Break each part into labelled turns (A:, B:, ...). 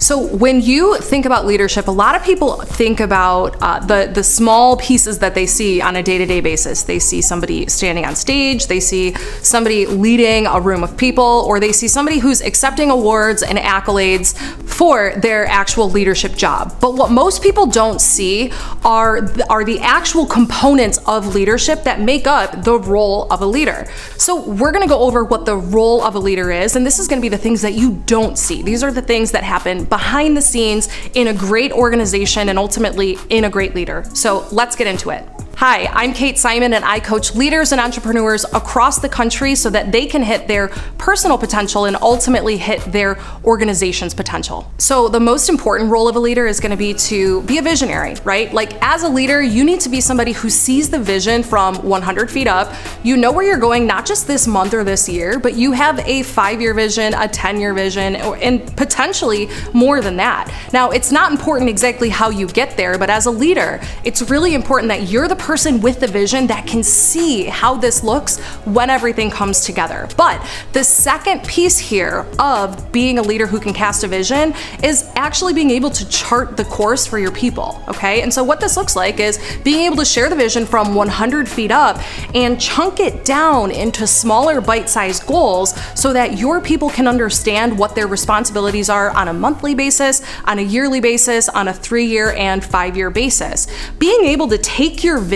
A: So when you think about leadership, a lot of people think about the small pieces that they see on a day-to-day basis. They see somebody standing on stage, they see somebody leading a room of people, or they see somebody who's accepting awards and accolades for their actual leadership job. But what most people don't see are the actual components of leadership that make up the role of a leader. So we're gonna go over what the role of a leader is, and this is gonna be the things that you don't see. These are the things that happen behind the scenes in a great organization and ultimately in a great leader. So let's get into it. Hi, I'm Kate Simon, and I coach leaders and entrepreneurs across the country so that they can hit their personal potential and ultimately hit their organization's potential. So the most important role of a leader is going to be a visionary, right? Like as a leader, you need to be somebody who sees the vision from 100 feet up. You know where you're going, not just this month or this year, but you have a 5-year vision, a 10-year vision, and potentially more than that. Now, it's not important exactly how you get there, but as a leader, it's really important that you're the person with the vision that can see how this looks when everything comes together. But the second piece here of being a leader who can cast a vision is actually being able to chart the course for your people, okay? And so what this looks like is being able to share the vision from 100 feet up and chunk it down into smaller bite-sized goals so that your people can understand what their responsibilities are on a monthly basis, on a yearly basis, on a 3-year and 5-year basis. Being able to take your vision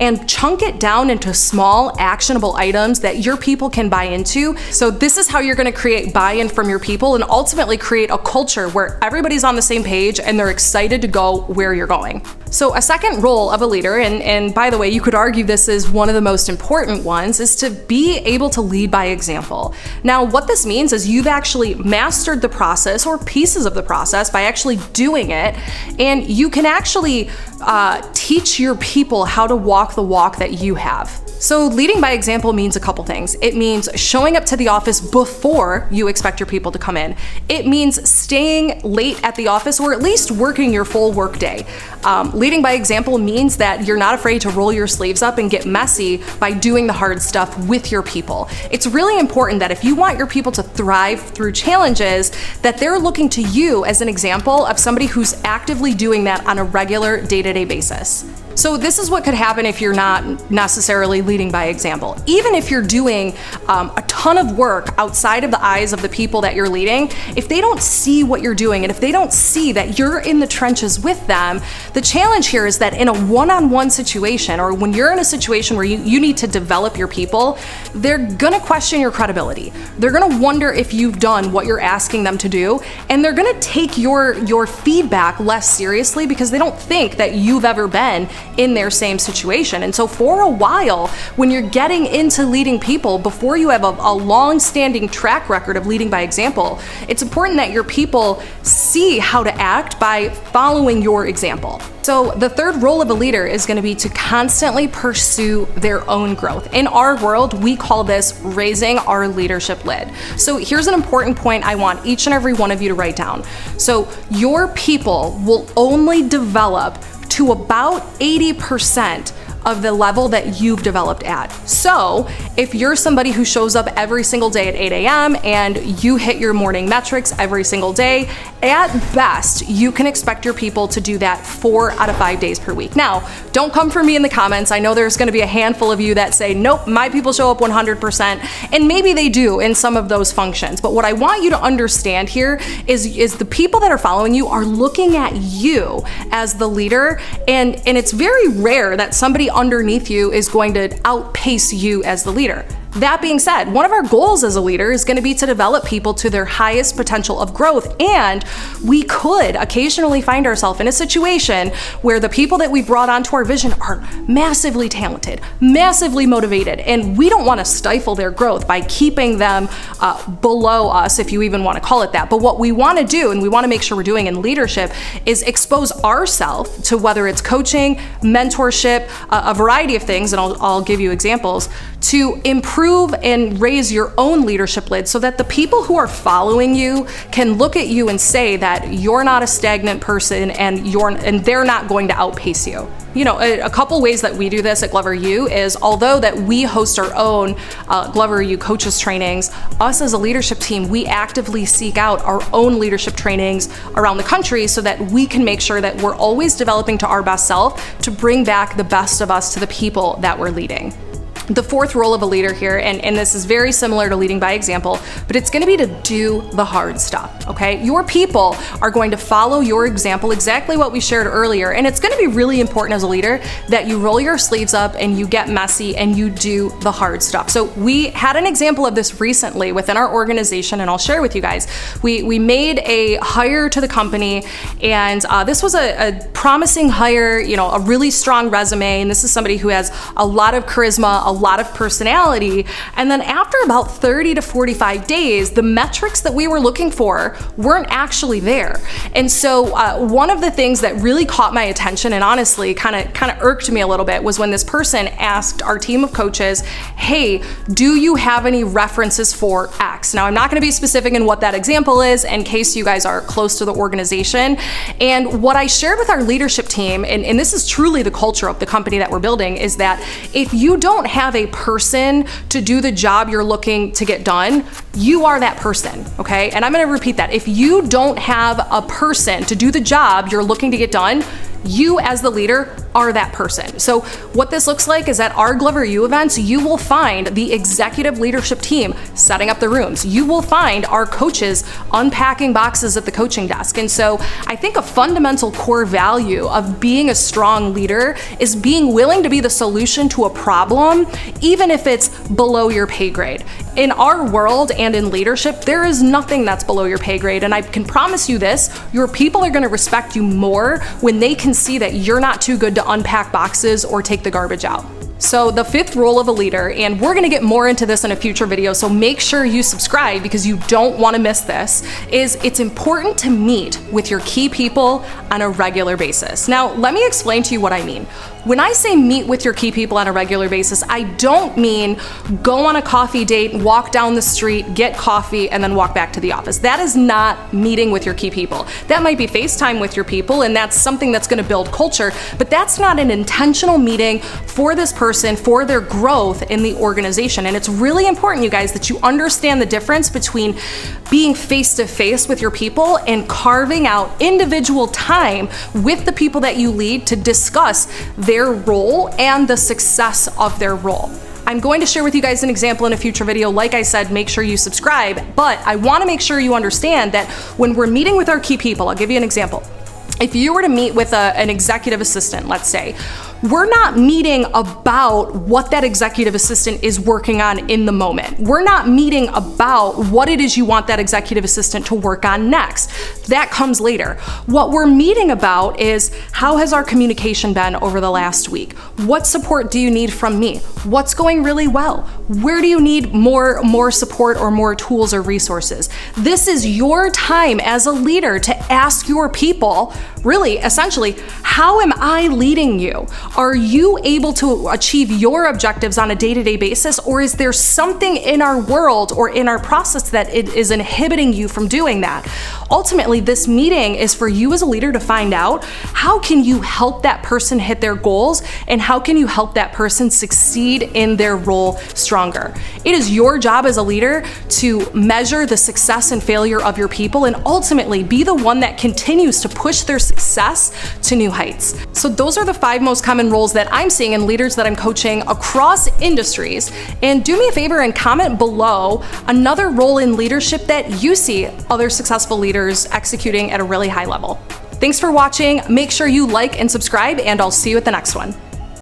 A: and chunk it down into small actionable items that your people can buy into. So this is how you're going to create buy-in from your people and ultimately create a culture where everybody's on the same page and they're excited to go where you're going. So a second role of a leader, and by the way, you could argue this is one of the most important ones, is to be able to lead by example. Now, what this means is you've actually mastered the process or pieces of the process by actually doing it, and you can actually teach your people how to walk the walk that you have. So leading by example means a couple things. It means showing up to the office before you expect your people to come in. It means staying late at the office or at least working your full work day. Leading by example means that you're not afraid to roll your sleeves up and get messy by doing the hard stuff with your people. It's really important that if you want your people to thrive through challenges, that they're looking to you as an example of somebody who's actively doing that on a regular day-to-day basis. So this is what could happen if you're not necessarily leading by example. Even if you're doing a ton of work outside of the eyes of the people that you're leading, if they don't see what you're doing and if they don't see that you're in the trenches with them, the challenge here is that in a one-on-one situation, or when you're in a situation where you need to develop your people, they're gonna question your credibility. They're gonna wonder if you've done what you're asking them to do, and they're gonna take your feedback less seriously because they don't think that you've ever been in their same situation. And so for a while, when you're getting into leading people, before you have a long-standing track record of leading by example, it's important that your people see how to act by following your example. So the third role of a leader is going to be to constantly pursue their own growth. In our world, we call this raising our leadership lid. So here's an important point I want each and every one of you to write down. So your people will only develop to about 80% of the level that you've developed at. So if you're somebody who shows up every single day at 8 a.m. and you hit your morning metrics every single day, at best, you can expect your people to do that 4 out of 5 days per week. Now, don't come for me in the comments. I know there's gonna be a handful of you that say, nope, my people show up 100%, and maybe they do in some of those functions. But what I want you to understand here is the people that are following you are looking at you as the leader, and it's very rare that somebody underneath you is going to outpace you as the leader. That being said, one of our goals as a leader is going to be to develop people to their highest potential of growth, and we could occasionally find ourselves in a situation where the people that we brought onto our vision are massively talented, massively motivated, and we don't want to stifle their growth by keeping them below us, if you even want to call it that. But what we want to do, and we want to make sure we're doing in leadership, is expose ourselves to, whether it's coaching, mentorship, a variety of things, and I'll give you examples, to improve and raise your own leadership lid so that the people who are following you can look at you and say that you're not a stagnant person and they're not going to outpace you. You know, a couple ways that we do this at Glover U is, although that we host our own Glover U coaches trainings, us as a leadership team, we actively seek out our own leadership trainings around the country so that we can make sure that we're always developing to our best self to bring back the best of us to the people that we're leading. The fourth role of a leader here, and this is very similar to leading by example, but it's gonna be to do the hard stuff, okay? Your people are going to follow your example, exactly what we shared earlier, and it's gonna be really important as a leader that you roll your sleeves up and you get messy and you do the hard stuff. So we had an example of this recently within our organization, and I'll share with you guys. We made a hire to the company, and this was a promising hire, you know, a really strong resume, and this is somebody who has a lot of charisma, a lot of personality. And then after about 30 to 45 days, the metrics that we were looking for weren't actually there. And so one of the things that really caught my attention and honestly kind of irked me a little bit was when this person asked our team of coaches, hey, do you have any references for X? Now, I'm not going to be specific in what that example is in case you guys are close to the organization. And what I shared with our leadership team, and this is truly the culture of the company that we're building, is that if you don't have a person to do the job you're looking to get done, you are that person, okay? And I'm gonna repeat that. If you don't have a person to do the job you're looking to get done, you as the leader are that person. So what this looks like is at our Glover U events, you will find the executive leadership team setting up the rooms. You will find our coaches unpacking boxes at the coaching desk. And so I think a fundamental core value of being a strong leader is being willing to be the solution to a problem, even if it's below your pay grade. In our world and in leadership, there is nothing that's below your pay grade. And I can promise you this, your people are gonna respect you more when they can see that you're not too good to unpack boxes or take the garbage out. So the fifth role of a leader, and we're gonna get more into this in a future video, so make sure you subscribe because you don't wanna miss this, is it's important to meet with your key people on a regular basis. Now, let me explain to you what I mean. When I say meet with your key people on a regular basis, I don't mean go on a coffee date, walk down the street, get coffee, and then walk back to the office. That is not meeting with your key people. That might be FaceTime with your people, and that's something that's gonna build culture, but that's not an intentional meeting for this person, for their growth in the organization. And it's really important, you guys, that you understand the difference between being face-to-face with your people and carving out individual time with the people that you lead to discuss their role and the success of their role. I'm going to share with you guys an example in a future video. Like I said, make sure you subscribe, but I wanna make sure you understand that when we're meeting with our key people, I'll give you an example. If you were to meet with an executive assistant, let's say, we're not meeting about what that executive assistant is working on in the moment. We're not meeting about what it is you want that executive assistant to work on next. That comes later. What we're meeting about is how has our communication been over the last week? What support do you need from me? What's going really well? Where do you need more support or more tools or resources? This is your time as a leader to ask your people, really, essentially, how am I leading you? Are you able to achieve your objectives on a day-to-day basis, or is there something in our world or in our process that it is inhibiting you from doing that? Ultimately, this meeting is for you as a leader to find out how can you help that person hit their goals and how can you help that person succeed in their role stronger. It is your job as a leader to measure the success and failure of your people and ultimately be the one that continues to push their success to new heights. So those are the 5 most common roles that I'm seeing in leaders that I'm coaching across industries. And do me a favor and comment below another role in leadership that you see other successful leaders executing at a really high level. Thanks for watching. Make sure you like and subscribe, and I'll see you at the next one.